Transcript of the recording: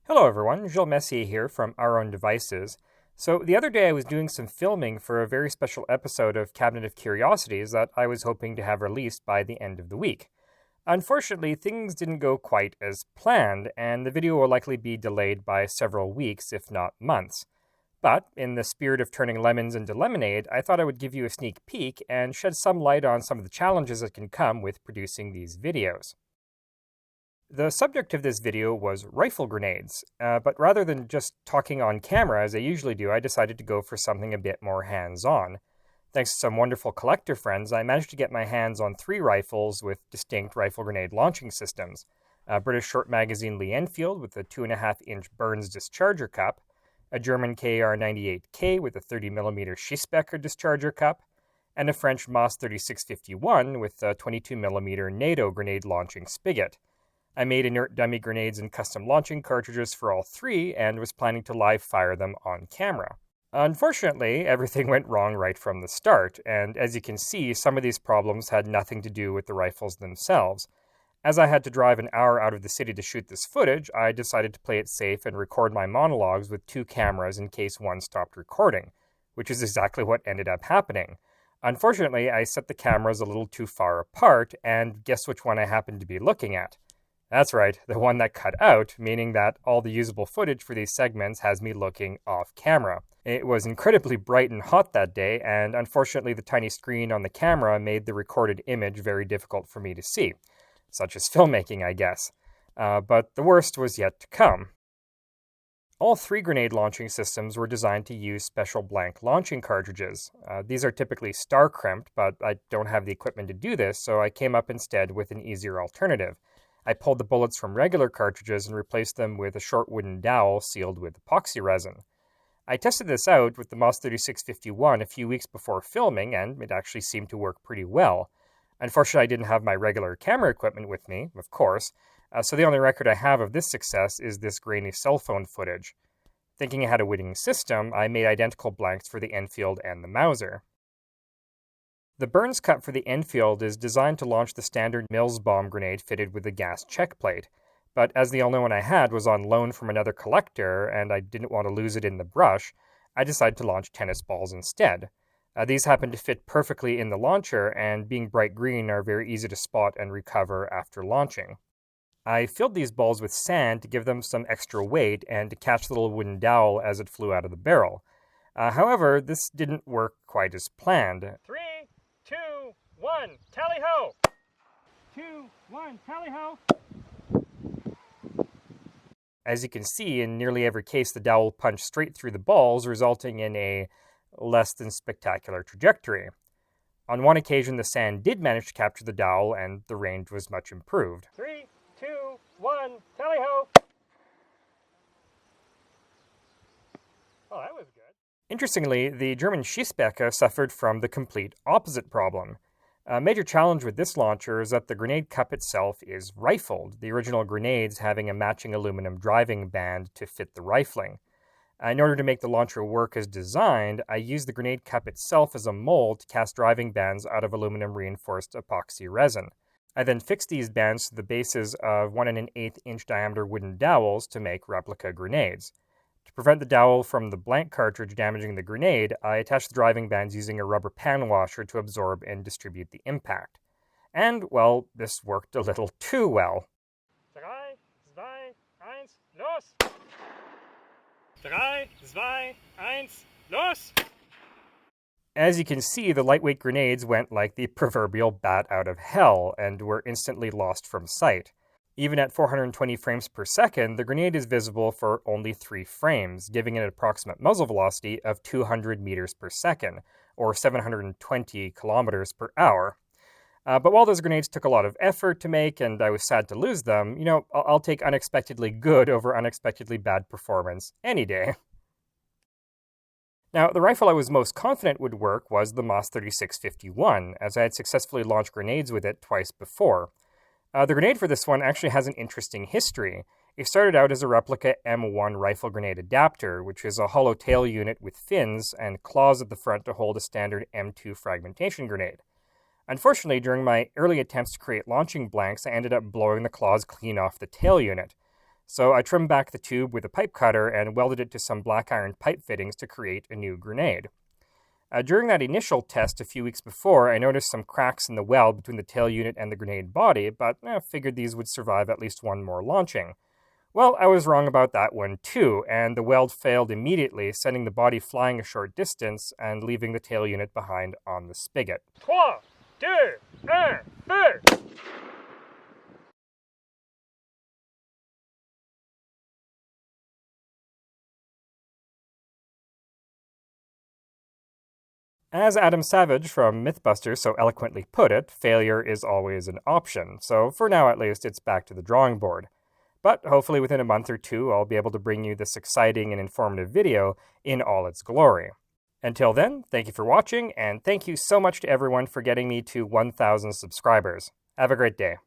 Hello everyone, Gilles Messier here from Our Own Devices. So the other day I was doing some filming for a very special episode of Cabinet of Curiosities that I was hoping to have released by the end of the week. Unfortunately, things didn't go quite as planned, and the video will likely be delayed by several weeks, if not months. But, in the spirit of turning lemons into lemonade, I thought I would give you a sneak peek and shed some light on some of the challenges that can come with producing these videos. The subject of this video was rifle grenades, but rather than just talking on camera as I usually do, I decided to go for something a bit more hands-on. Thanks to some wonderful collector friends, I managed to get my hands on 3 rifles with distinct rifle grenade launching systems. A British short magazine Lee Enfield with a 2.5-inch Burns discharger cup, a German KR-98K with a 30mm Shispecker discharger cup, and a French MAS 3651 with a 22mm NATO grenade launching spigot. I made inert dummy grenades and custom launching cartridges for all 3 and was planning to live fire them on camera. Unfortunately, everything went wrong right from the start, and as you can see, some of these problems had nothing to do with the rifles themselves. As I had to drive an hour out of the city to shoot this footage, I decided to play it safe and record my monologues with 2 cameras in case one stopped recording, which is exactly what ended up happening. Unfortunately, I set the cameras a little too far apart, and guess which one I happened to be looking at? That's right, the one that cut out, meaning that all the usable footage for these segments has me looking off camera. It was incredibly bright and hot that day, and unfortunately the tiny screen on the camera made the recorded image very difficult for me to see. Such as filmmaking, I guess. But the worst was yet to come. All 3 grenade launching systems were designed to use special blank launching cartridges. These are typically star-crimped, but I don't have the equipment to do this, so I came up instead with an easier alternative. I pulled the bullets from regular cartridges and replaced them with a short wooden dowel sealed with epoxy resin. I tested this out with the MAS 3651 a few weeks before filming, and it actually seemed to work pretty well. Unfortunately, I didn't have my regular camera equipment with me, of course, so the only record I have of this success is this grainy cell phone footage. Thinking I had a winning system, I made identical blanks for the Enfield and the Mauser. The Burns cup for the Enfield is designed to launch the standard Mills bomb grenade fitted with a gas check plate, but as the only one I had was on loan from another collector and I didn't want to lose it in the brush, I decided to launch tennis balls instead. These happen to fit perfectly in the launcher, and being bright green are very easy to spot and recover after launching. I filled these balls with sand to give them some extra weight and to catch the little wooden dowel as it flew out of the barrel. However, this didn't work quite as planned. 3, 2, 1, tally ho! 2, 1, tally ho! As you can see, in nearly every case, the dowel punched straight through the balls, resulting in a less than spectacular trajectory. On one occasion, the sand did manage to capture the dowel, and the range was much improved. 3, 2, 1, tally ho! Oh, that was good. Interestingly, the German Shispecker suffered from the complete opposite problem. A major challenge with this launcher is that the grenade cup itself is rifled, the original grenades having a matching aluminum driving band to fit the rifling. In order to make the launcher work as designed, I used the grenade cup itself as a mold to cast driving bands out of aluminum-reinforced epoxy resin. I then fixed these bands to the bases of 1 1/8 inch diameter wooden dowels to make replica grenades. To prevent the dowel from the blank cartridge damaging the grenade, I attached the driving bands using a rubber pan washer to absorb and distribute the impact. And, well, this worked a little too well. 3, 2, 1, los! 3, 2, 1, los! As you can see, the lightweight grenades went like the proverbial bat out of hell and were instantly lost from sight. Even at 420 frames per second, the grenade is visible for only 3 frames, giving it an approximate muzzle velocity of 200 meters per second, or 720 kilometers per hour. But while those grenades took a lot of effort to make, and I was sad to lose them, I'll take unexpectedly good over unexpectedly bad performance any day. Now, the rifle I was most confident would work was the MAS 3651, as I had successfully launched grenades with it twice before. The grenade for this one actually has an interesting history. It started out as a replica M1 rifle grenade adapter, which is a hollow tail unit with fins and claws at the front to hold a standard M2 fragmentation grenade. Unfortunately, during my early attempts to create launching blanks, I ended up blowing the claws clean off the tail unit. So I trimmed back the tube with a pipe cutter and welded it to some black iron pipe fittings to create a new grenade. During that initial test a few weeks before, I noticed some cracks in the weld between the tail unit and the grenade body, but I figured these would survive at least one more launching. Well, I was wrong about that one too, and the weld failed immediately, sending the body flying a short distance and leaving the tail unit behind on the spigot. 3, 2, 1, feu! As Adam Savage from Mythbusters so eloquently put it, failure is always an option, so for now at least it's back to the drawing board. But hopefully within a month or two I'll be able to bring you this exciting and informative video in all its glory. Until then, thank you for watching, and thank you so much to everyone for getting me to 1,000 subscribers. Have a great day.